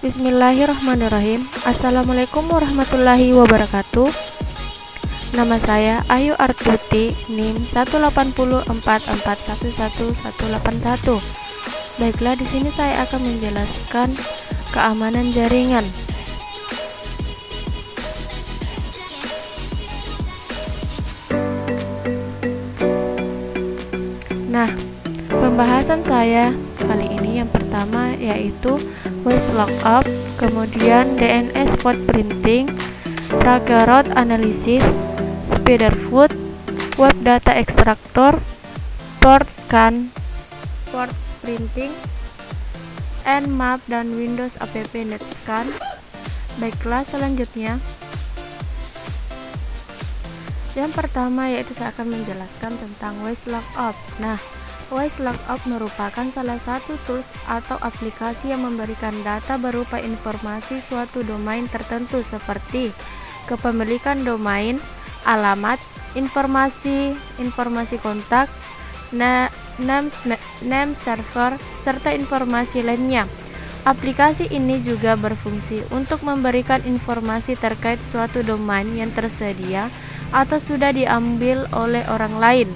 Bismillahirrahmanirrahim. Assalamualaikum warahmatullahi wabarakatuh. Nama saya Ayu Artuti, NIM 18044111181. Baiklah, di sini saya akan menjelaskan keamanan jaringan. Nah, pembahasan saya kali ini yang pertama yaitu Waste Lookup, kemudian DNS Port Printing, Tracker Route Analysis, Spiderfoot, Web Data Extractor, Port Scan, Port Printing, Nmap, dan Windows App NetScan. Baiklah, selanjutnya yang pertama yaitu saya akan menjelaskan tentang Waste Lookup. Nah, Waste Lookup merupakan salah satu tools atau aplikasi yang memberikan data berupa informasi suatu domain tertentu seperti kepemilikan domain, alamat, informasi kontak, name server, serta informasi lainnya. Aplikasi ini juga berfungsi untuk memberikan informasi terkait suatu domain yang tersedia atau sudah diambil oleh orang lain.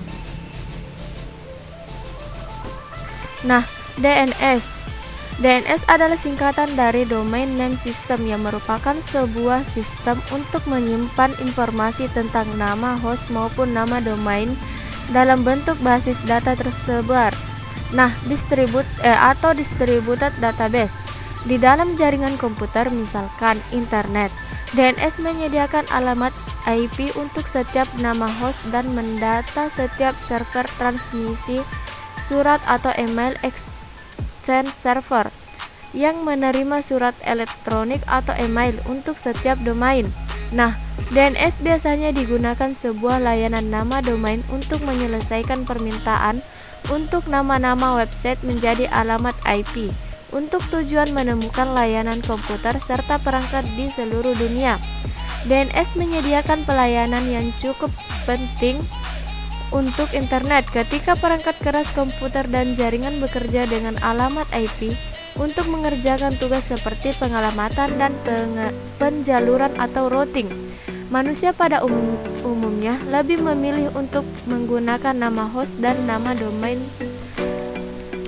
Nah, DNS adalah singkatan dari Domain Name System yang merupakan sebuah sistem untuk menyimpan informasi tentang nama host maupun nama domain dalam bentuk basis data tersebar. Nah, distributed database di dalam jaringan komputer, misalkan internet. DNS menyediakan alamat IP untuk setiap nama host dan mendata setiap server transmisi surat atau email exchange server yang menerima surat elektronik atau email untuk setiap domain. Nah, DNS biasanya digunakan sebuah layanan nama domain untuk menyelesaikan permintaan untuk nama-nama website menjadi alamat IP untuk tujuan menemukan layanan komputer serta perangkat di seluruh dunia. DNS menyediakan pelayanan yang cukup penting untuk internet ketika perangkat keras komputer dan jaringan bekerja dengan alamat IP untuk mengerjakan tugas seperti pengalamatan dan penjaluran atau routing. Manusia pada umumnya lebih memilih untuk menggunakan nama host dan nama domain.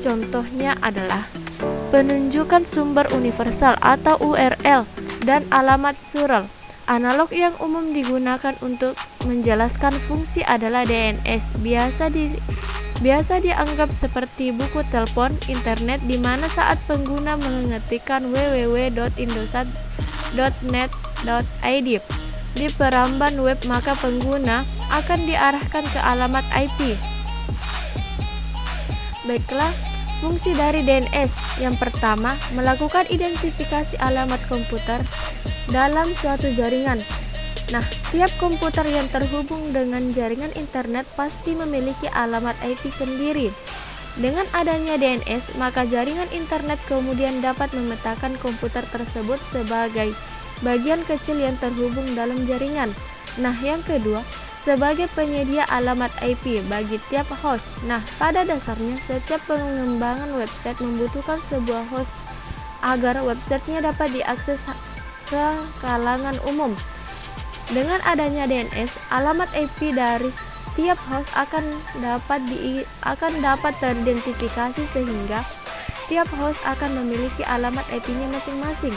Contohnya adalah penunjukan sumber universal atau URL dan alamat surel. Analog yang umum digunakan untuk menjelaskan fungsi adalah DNS. Biasa dianggap seperti buku telepon internet, di mana saat pengguna mengetikkan www.indosat.net.id di peramban web, maka pengguna akan diarahkan ke alamat IP. Baiklah, fungsi dari DNS. Yang pertama, melakukan identifikasi alamat komputer dalam suatu jaringan. Nah, tiap komputer yang terhubung dengan jaringan internet pasti memiliki alamat IP sendiri. Dengan adanya DNS, maka jaringan internet kemudian dapat memetakan komputer tersebut sebagai bagian kecil yang terhubung dalam jaringan. Nah, yang kedua, sebagai penyedia alamat IP bagi tiap host. Nah, pada dasarnya setiap pengembangan website membutuhkan sebuah host agar websitenya dapat diakses ke kalangan umum. Dengan adanya DNS, alamat IP dari tiap host akan dapat teridentifikasi sehingga tiap host akan memiliki alamat IP-nya masing-masing.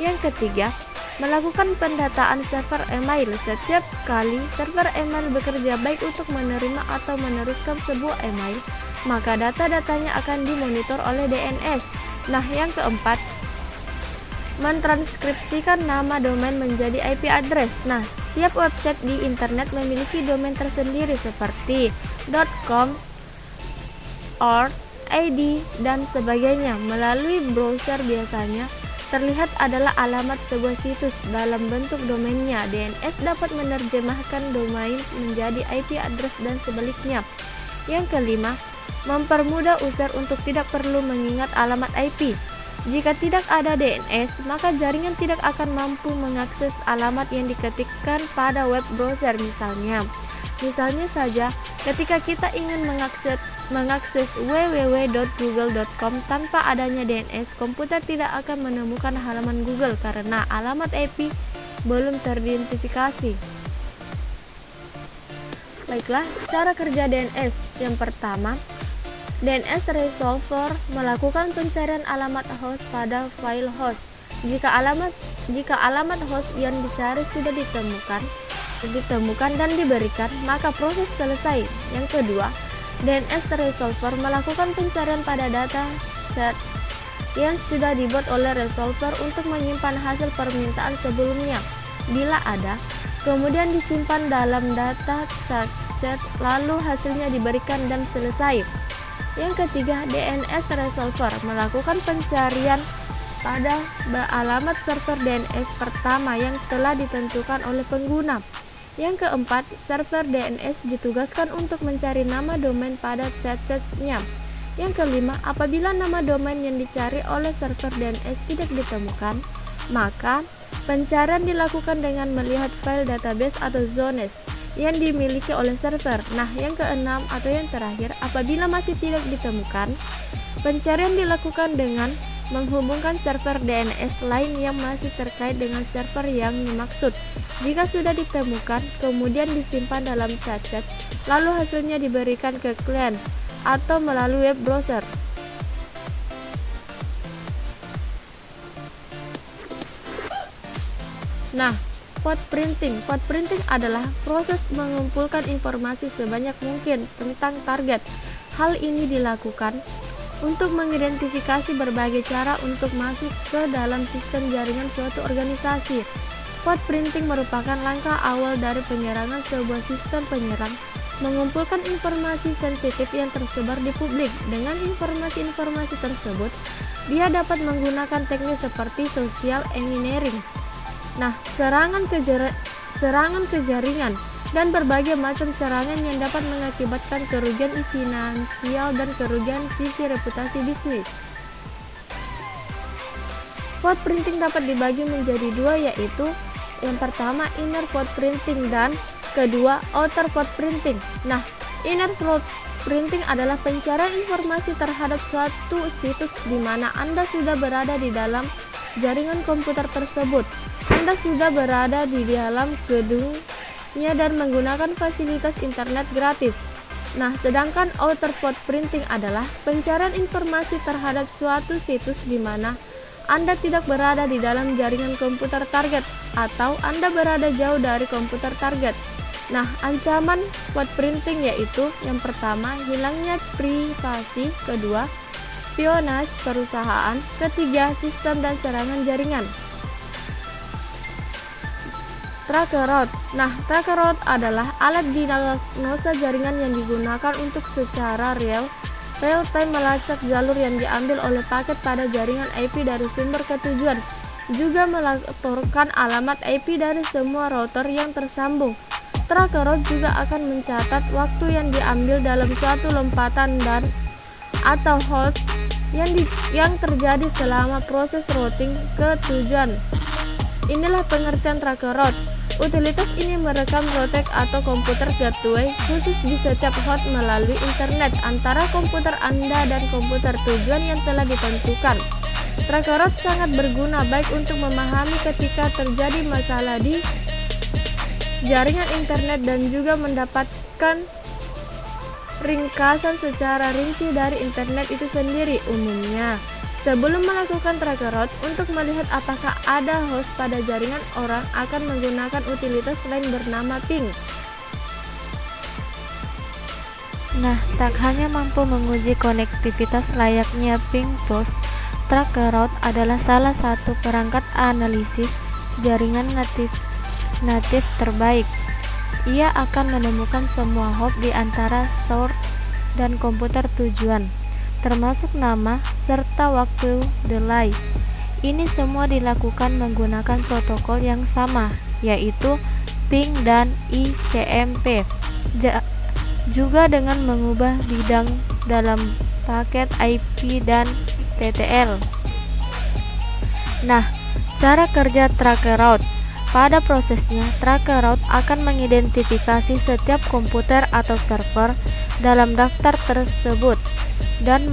Yang ketiga, melakukan pendataan server email. Setiap kali server email bekerja baik untuk menerima atau meneruskan sebuah email, maka data-datanya akan dimonitor oleh DNS. Nah, yang keempat, mentranskripsikan nama domain menjadi IP address. Nah, tiap website di internet memiliki domain tersendiri seperti .com, .org, .id, dan sebagainya. Melalui browser biasanya terlihat adalah alamat sebuah situs dalam bentuk domainnya. DNS dapat menerjemahkan domain menjadi IP address dan sebaliknya. Yang kelima, mempermudah user untuk tidak perlu mengingat alamat IP. Jika tidak ada DNS, maka jaringan tidak akan mampu mengakses alamat yang diketikkan pada web browser. Misalnya saja, ketika kita ingin mengakses mengakses www.google.com tanpa adanya DNS, komputer tidak akan menemukan halaman Google karena alamat IP belum teridentifikasi. Baiklah, cara kerja DNS. Yang pertama, DNS resolver melakukan pencarian alamat host pada file host. Jika alamat host yang dicari sudah ditemukan dan diberikan, maka proses selesai. Yang kedua, DNS resolver melakukan pencarian pada data set yang sudah dibuat oleh resolver untuk menyimpan hasil permintaan sebelumnya. Bila ada, kemudian disimpan dalam data set, lalu hasilnya diberikan dan selesai. Yang ketiga, DNS resolver melakukan pencarian pada alamat server DNS pertama yang telah ditentukan oleh pengguna. Yang keempat, server DNS ditugaskan untuk mencari nama domain pada set-setnya. Yang kelima, apabila nama domain yang dicari oleh server DNS tidak ditemukan, maka pencarian dilakukan dengan melihat file database atau zones yang dimiliki oleh server. Nah, yang keenam atau yang terakhir, apabila masih tidak ditemukan, pencarian dilakukan dengan menghubungkan server DNS lain yang masih terkait dengan server yang dimaksud. Jika sudah ditemukan, kemudian disimpan dalam set, lalu hasilnya diberikan ke klien atau melalui web browser. Nah, pod printing. Pod printing adalah proses mengumpulkan informasi sebanyak mungkin tentang target. Hal ini dilakukan untuk mengidentifikasi berbagai cara untuk masuk ke dalam sistem jaringan suatu organisasi. Pod printing merupakan langkah awal dari penyerangan sebuah sistem penyerang mengumpulkan informasi sensitif yang tersebar di publik. Dengan informasi-informasi tersebut, dia dapat menggunakan teknik seperti social engineering. Nah, serangan ke jaringan dan berbagai macam serangan yang dapat mengakibatkan kerugian finansial dan kerugian sisi reputasi bisnis. Pod printing dapat dibagi menjadi dua, yaitu yang pertama inner pod printing dan kedua outer pod printing. Nah, inner pod printing adalah pencarian informasi terhadap suatu situs di mana Anda sudah berada di dalam jaringan komputer tersebut. Anda sudah berada di dalam gedungnya dan menggunakan fasilitas internet gratis. Nah, sedangkan outer pod printing adalah pencarian informasi terhadap suatu situs di mana Anda tidak berada di dalam jaringan komputer target atau Anda berada jauh dari komputer target. Nah, ancaman pod printing yaitu yang pertama, hilangnya privasi, kedua, spionase perusahaan, ketiga, sistem dan serangan jaringan. Tracker route. Nah, tracker route adalah alat diagnosa jaringan yang digunakan untuk secara real-time melacak jalur yang diambil oleh paket pada jaringan IP dari sumber ke tujuan. Juga melaporkan alamat IP dari semua router yang tersambung. Tracker route juga akan mencatat waktu yang diambil dalam suatu lompatan dan atau hold yang terjadi selama proses routing ke tujuan. Inilah pengertian tracker route. Utilitas ini merekam router atau komputer gateway khusus di setiap host melalui internet antara komputer Anda dan komputer tujuan yang telah ditentukan. Tracker route sangat berguna baik untuk memahami ketika terjadi masalah di jaringan internet dan juga mendapatkan ringkasan secara rinci dari internet itu sendiri. Umumnya, sebelum melakukan tracker route, untuk melihat apakah ada host pada jaringan, orang akan menggunakan utilitas lain bernama ping. Nah, tak hanya mampu menguji konektivitas layaknya ping tools, tracker route adalah salah satu perangkat analisis jaringan natif terbaik. Ia akan menemukan semua hop di antara source dan komputer tujuan, termasuk nama serta waktu delay. Ini semua dilakukan menggunakan protokol yang sama, yaitu ping dan ICMP, juga dengan mengubah bidang dalam paket IP dan TTL. Nah, cara kerja tracker route. Pada prosesnya, tracker route akan mengidentifikasi setiap komputer atau server dalam daftar tersebut dan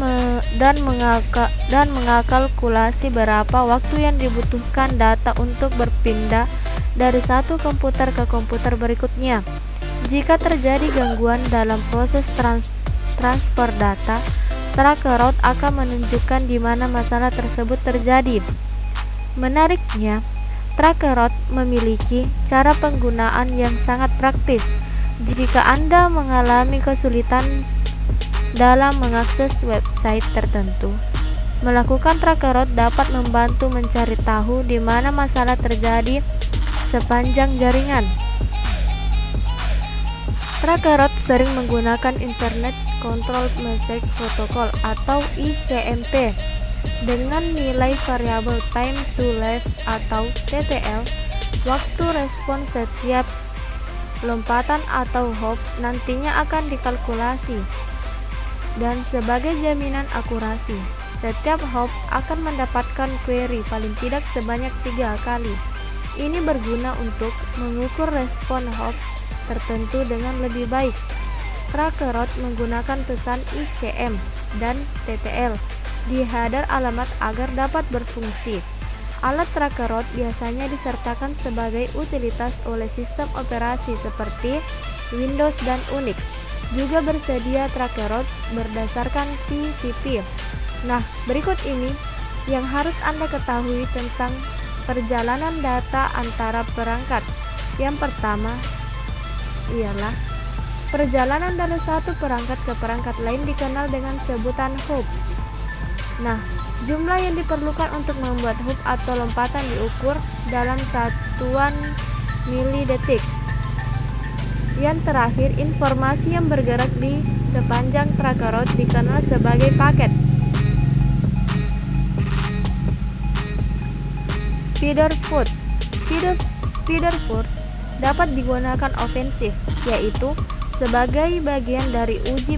mengakalkulasi berapa waktu yang dibutuhkan data untuk berpindah dari satu komputer ke komputer berikutnya. Jika terjadi gangguan dalam proses transfer data, Tracker Route akan menunjukkan di mana masalah tersebut terjadi. Menariknya, Tracker Route memiliki cara penggunaan yang sangat praktis. Jika Anda mengalami kesulitan dalam mengakses website tertentu, melakukan Tracker Route dapat membantu mencari tahu di mana masalah terjadi sepanjang jaringan. Tracker Route sering menggunakan Internet Control Message Protocol atau ICMP dengan nilai variabel time to live atau TTL. Waktu respon setiap lompatan atau hop nantinya akan dikalkulasi, dan sebagai jaminan akurasi, setiap hop akan mendapatkan query paling tidak sebanyak 3 kali. Ini berguna untuk mengukur respon hop tertentu dengan lebih baik. Tracker Route menggunakan pesan ICM dan TTL di header alamat agar dapat berfungsi. Alat Tracker Route biasanya disertakan sebagai utilitas oleh sistem operasi seperti Windows dan Unix. Juga bersedia Tracker Route berdasarkan TCP. Nah, berikut ini yang harus Anda ketahui tentang perjalanan data antara perangkat. Yang pertama ialah perjalanan dari satu perangkat ke perangkat lain dikenal dengan sebutan hop. Nah, jumlah yang diperlukan untuk membuat hop atau lompatan diukur dalam satuan milidetik. Yang terakhir, informasi yang bergerak di sepanjang Tracker Route dikenal sebagai paket. Spiderfoot dapat digunakan ofensif, yaitu sebagai bagian dari uji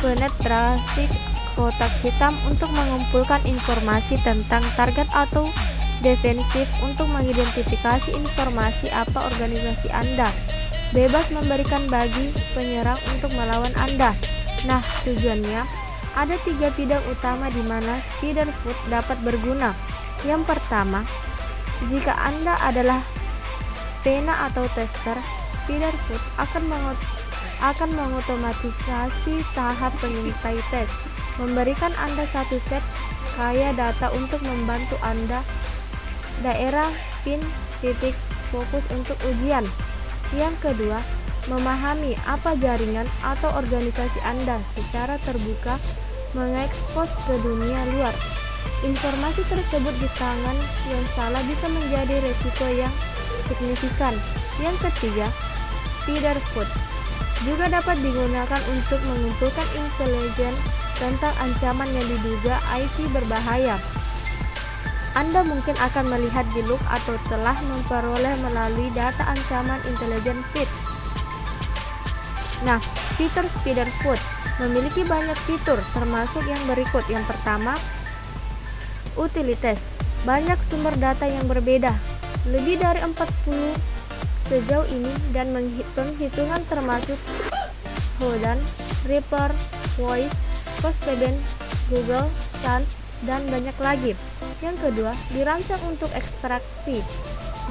penetrasi kotak hitam untuk mengumpulkan informasi tentang target, atau defensif untuk mengidentifikasi informasi apa organisasi Anda, bebas memberikan bagi penyerang untuk melawan Anda. Nah, tujuannya ada 3 bidang utama di mana Spiderfoot dapat berguna. Yang pertama, jika Anda adalah pena atau tester, Spiderfoot akan mengotomatisasi tahap penyelesai tes, memberikan Anda satu set kaya data untuk membantu Anda daerah pin titik fokus untuk ujian. Yang kedua, memahami apa jaringan atau organisasi Anda secara terbuka, mengekspos ke dunia luar. Informasi tersebut di tangan yang salah bisa menjadi resiko yang signifikan. Yang ketiga, Spiderfoot juga dapat digunakan untuk mengumpulkan intelijen tentang ancaman yang diduga IT berbahaya. Anda mungkin akan melihat di log atau telah memperoleh melalui data ancaman intelijen feed. Nah, fitur Spiderfoot memiliki banyak fitur, termasuk yang berikut. Yang pertama, utilitas. Banyak sumber data yang berbeda, lebih dari 40 sejauh ini, dan penghitungan termasuk Hodan, Reaper, Voice, Postman, Google, Sans, dan banyak lagi. Yang kedua, dirancang untuk ekstraksi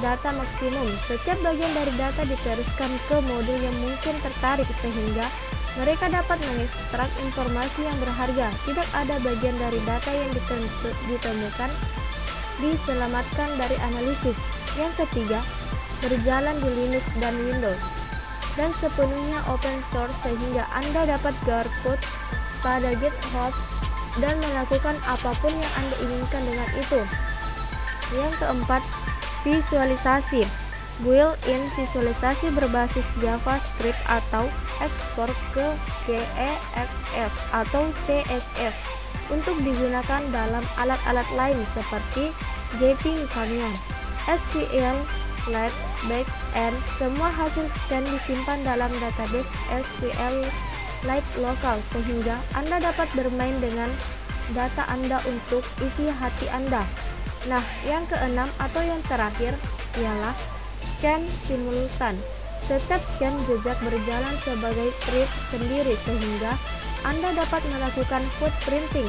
data maksimum. Setiap bagian dari data diteruskan ke modul yang mungkin tertarik sehingga mereka dapat mengekstrak informasi yang berharga. Tidak ada bagian dari data yang ditemukan diselamatkan dari analisis. Yang ketiga, berjalan di Linux dan Windows dan sepenuhnya open source sehingga Anda dapat garcode pada GitHub dan melakukan apapun yang Anda inginkan dengan itu. Yang keempat, visualisasi. Built-in visualisasi berbasis JavaScript atau ekspor ke GEFF atau CSV untuk digunakan dalam alat-alat lain seperti JP misalnya. SQLite Backend, semua hasil scan disimpan dalam database SQLite lokal sehingga Anda dapat bermain dengan data Anda untuk isi hati Anda. Nah, yang keenam atau yang terakhir ialah scan simultan. Setiap scan jejak berjalan sebagai thread sendiri sehingga Anda dapat melakukan footprinting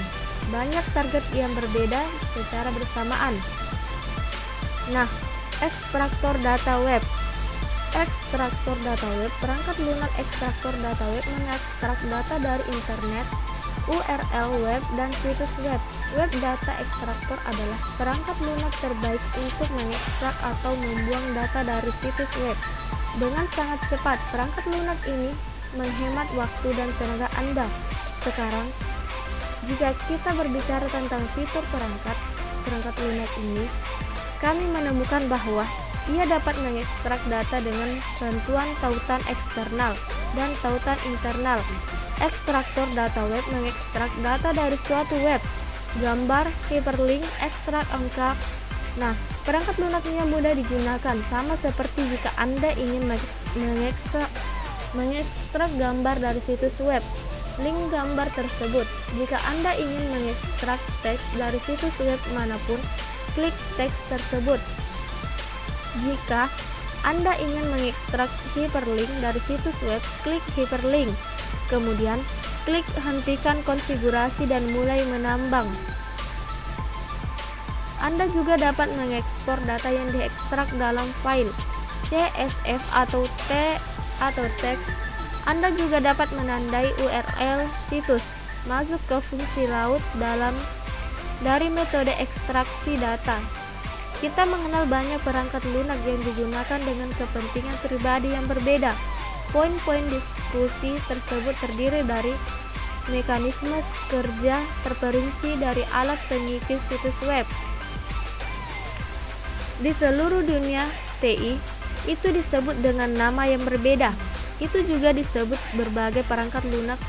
banyak target yang berbeda secara bersamaan. Nah, ekstraktor data web. Ekstraktor data web, perangkat lunak ekstraktor data web mengekstrak data dari internet, URL web, dan situs web. Web data ekstraktor adalah perangkat lunak terbaik untuk mengekstrak atau membuang data dari situs web dengan sangat cepat. Perangkat lunak ini menghemat waktu dan tenaga Anda. Sekarang, jika kita berbicara tentang fitur perangkat lunak ini, kami menemukan bahwa ia dapat mengekstrak data dengan bantuan tautan eksternal dan tautan internal. Ekstraktor data web mengekstrak data dari suatu web, gambar, hyperlink, ekstrak angka. Nah, perangkat lunaknya mudah digunakan, sama seperti jika Anda ingin mengekstrak gambar dari situs web. Link gambar tersebut. Jika Anda ingin mengekstrak teks dari situs web manapun, klik teks tersebut. Jika Anda ingin mengekstrak hyperlink dari situs web, klik hyperlink. Kemudian, klik hentikan konfigurasi dan mulai menambang. Anda juga dapat mengekspor data yang diekstrak dalam file CSV atau teks. Anda juga dapat menandai URL situs, masuk ke fungsi laut dari metode ekstraksi data. Kita mengenal banyak perangkat lunak yang digunakan dengan kepentingan pribadi yang berbeda. Poin-poin diskusi tersebut terdiri dari mekanisme kerja terperinci dari alat pengikis situs web. Di seluruh dunia TI, itu disebut dengan nama yang berbeda. Itu juga disebut berbagai perangkat lunak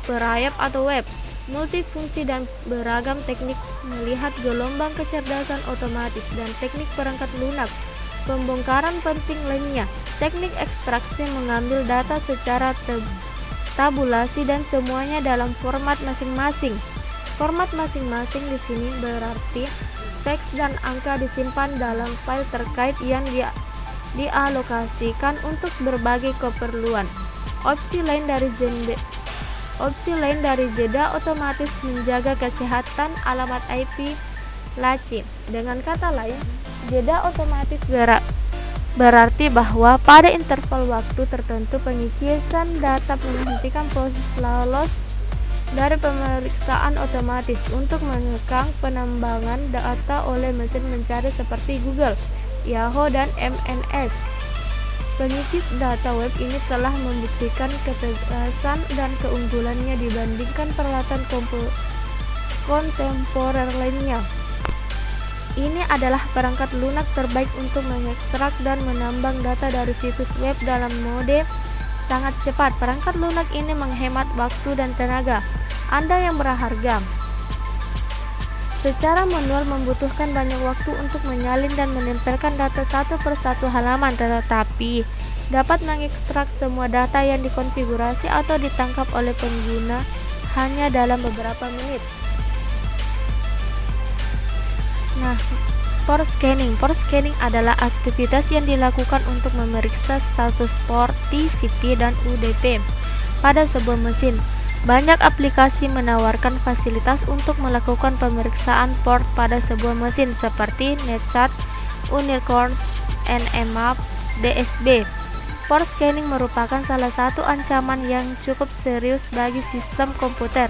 perayap atau web, multifungsi dan beragam teknik melihat gelombang kecerdasan otomatis dan teknik perangkat lunak. Pembongkaran penting lainnya, teknik ekstraksi mengambil data secara tabulasi dan semuanya dalam format masing-masing. Format masing-masing di sini berarti teks dan angka disimpan dalam file terkait yang dialokasikan untuk berbagai keperluan. Opsi lain dari jeda otomatis menjaga kesehatan alamat IP laci. Dengan kata lain, jeda otomatis berarti bahwa pada interval waktu tertentu pengikisan data menghentikan proses lolos dari pemeriksaan otomatis untuk mengekang penambangan data oleh mesin mencari seperti Google, Yahoo, dan MNS. Pengikis data web ini telah membuktikan ketegasan dan keunggulannya dibandingkan peralatan kontemporer lainnya. Ini adalah perangkat lunak terbaik untuk mengekstrak dan menambang data dari situs web dalam mode sangat cepat. Perangkat lunak ini menghemat waktu dan tenaga Anda yang berharga. Secara manual membutuhkan banyak waktu untuk menyalin dan menempelkan data satu persatu halaman, tetapi dapat mengekstrak semua data yang dikonfigurasi atau ditangkap oleh pengguna hanya dalam beberapa menit. Nah, port scanning adalah aktivitas yang dilakukan untuk memeriksa status port TCP dan UDP pada sebuah mesin. Banyak aplikasi menawarkan fasilitas untuk melakukan pemeriksaan port pada sebuah mesin seperti NetSat, Unicorn, Nmap, DSB. Port scanning merupakan salah satu ancaman yang cukup serius bagi sistem komputer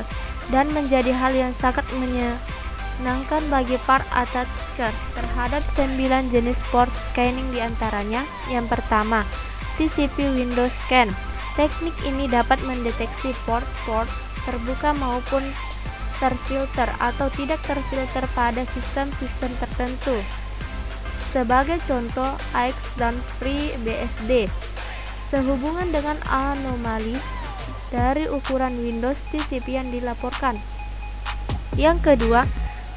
dan menjadi hal yang sangat menyenangkan bagi para attacker terhadap 9 jenis port scanning diantaranya. Yang pertama, TCP Window Scan. Teknik ini dapat mendeteksi port terbuka maupun terfilter atau tidak terfilter pada sistem-sistem tertentu. Sebagai contoh, AX dan FreeBSD. Sehubungan dengan anomali dari ukuran Windows TCP yang dilaporkan. Yang kedua,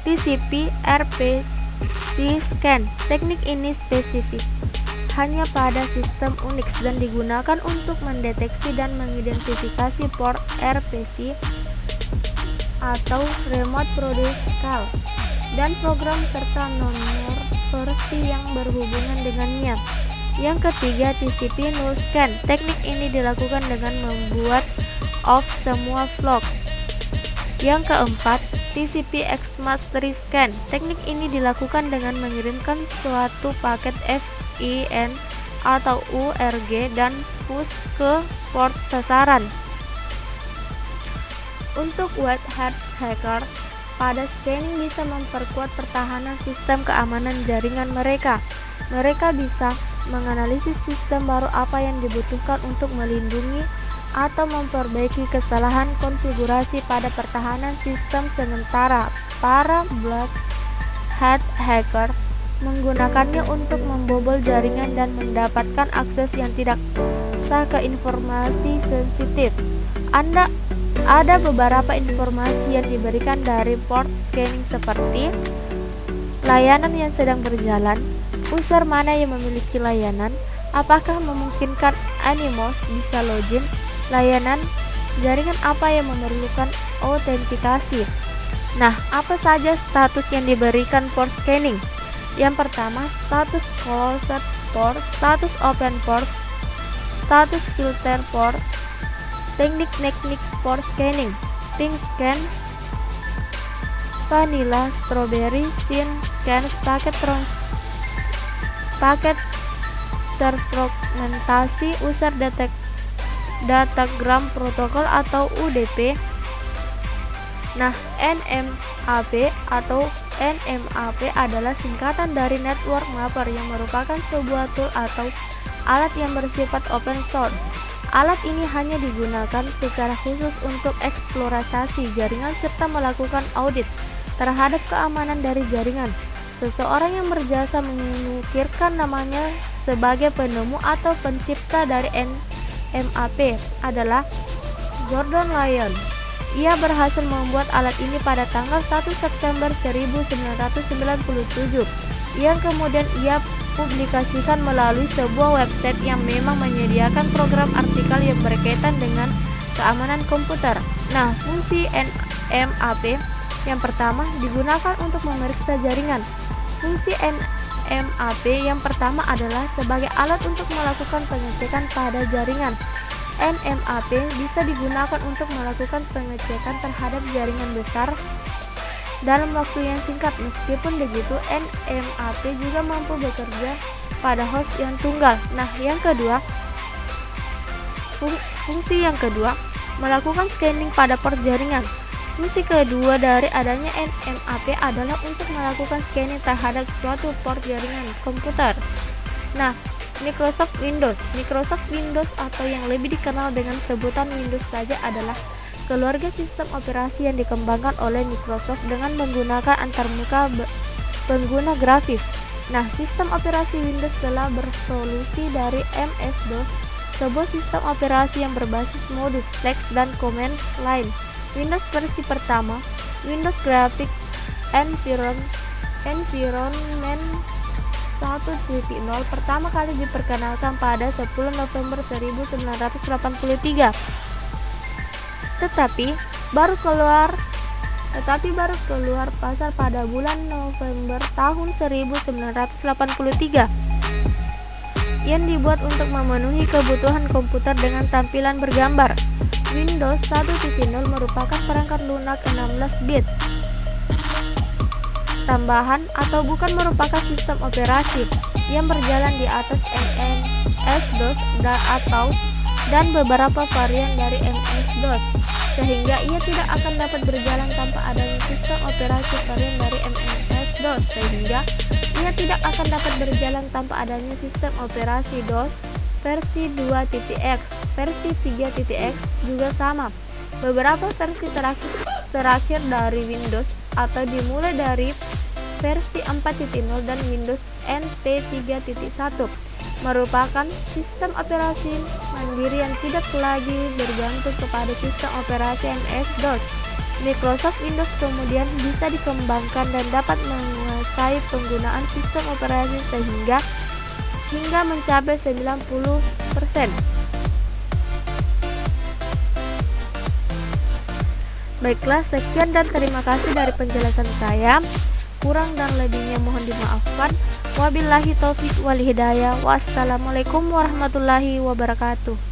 TCP RPC Scan. Teknik ini spesifik hanya pada sistem Unix dan digunakan untuk mendeteksi dan mengidentifikasi port RPC atau Remote Protocol dan program serta nomor versi yang berhubungan dengannya. Yang ketiga, TCP null scan. Teknik ini dilakukan dengan membuat off semua flock. Yang keempat, TCP X-Mastery Scan. Teknik ini dilakukan dengan mengirimkan suatu paket FIN atau URG dan push ke port sasaran. Untuk white hat hacker, pada scanning bisa memperkuat pertahanan sistem keamanan jaringan mereka. Mereka bisa menganalisis sistem baru apa yang dibutuhkan untuk melindungi atau memperbaiki kesalahan konfigurasi pada pertahanan sistem sementara. Para black hat hacker menggunakannya untuk membobol jaringan dan mendapatkan akses yang tidak sah ke informasi sensitif. Ada beberapa informasi yang diberikan dari port scanning seperti layanan yang sedang berjalan, user mana yang memiliki layanan, apakah memungkinkan Anonymous bisa login, layanan, jaringan apa yang memerlukan autentikasi. Nah, apa saja status yang diberikan port scanning? Yang pertama, status closed port, status open port, status filter port. Teknik port scanning: pink scan, vanilla, strawberry, cyan scan, paket terfragmentasi, user datagram protokol atau UDP. Nah, NMAP atau NMAP adalah singkatan dari Network Mapper yang merupakan sebuah tool atau alat yang bersifat open source. Alat ini hanya digunakan secara khusus untuk eksplorasi jaringan serta melakukan audit terhadap keamanan dari jaringan. Seseorang yang berjasa mengukirkan namanya sebagai penemu atau pencipta dari NMAP adalah Gordon Lyon. Ia berhasil membuat alat ini pada tanggal 1 September 1997, yang kemudian ia publikasikan melalui sebuah website yang memang menyediakan program artikel yang berkaitan dengan keamanan komputer. Nah, fungsi NMAP yang pertama digunakan untuk memeriksa jaringan. Fungsi NMAP yang pertama adalah sebagai alat untuk melakukan pengecekan pada jaringan. NMAP bisa digunakan untuk melakukan pengecekan terhadap jaringan besar dalam waktu yang singkat. Meskipun begitu, NMAP juga mampu bekerja pada host yang tunggal. Nah, yang kedua, fungsi yang kedua, melakukan scanning pada port jaringan. Fungsi kedua dari adanya NMAP adalah untuk melakukan scanning terhadap suatu port jaringan komputer. Nah, Microsoft Windows atau yang lebih dikenal dengan sebutan Windows saja adalah keluarga sistem operasi yang dikembangkan oleh Microsoft dengan menggunakan antarmuka pengguna grafis. Nah, sistem operasi Windows telah bersolusi dari MS-DOS, sebuah sistem operasi yang berbasis modus teks dan command line. Windows versi pertama, Windows Graphics Environment 1.0 pertama kali diperkenalkan pada 10 November 1983. Tetapi baru keluar pasar pada bulan November tahun 1983 yang dibuat untuk memenuhi kebutuhan komputer dengan tampilan bergambar. Windows 1.0 merupakan perangkat lunak 16 bit tambahan atau bukan merupakan sistem operasi yang berjalan di atas MS-DOS dan beberapa varian dari MS-DOS, sehingga ia tidak akan dapat berjalan tanpa adanya sistem operasi varian dari MS-DOS, versi 2.x. Versi 3.x juga sama. Beberapa versi terakhir dari Windows atau dimulai dari versi 4.0 dan Windows NT 3.1 merupakan sistem operasi mandiri yang tidak lagi bergantung kepada sistem operasi MS-DOS. Microsoft Windows kemudian bisa dikembangkan dan dapat menguasai penggunaan sistem operasi hingga mencapai 90%. Baiklah, sekian dan terima kasih dari penjelasan saya. kurang dan lebihnya mohon dimaafkan. Wabillahi taufik wal hidayah. Wassalamualaikum warahmatullahi wabarakatuh.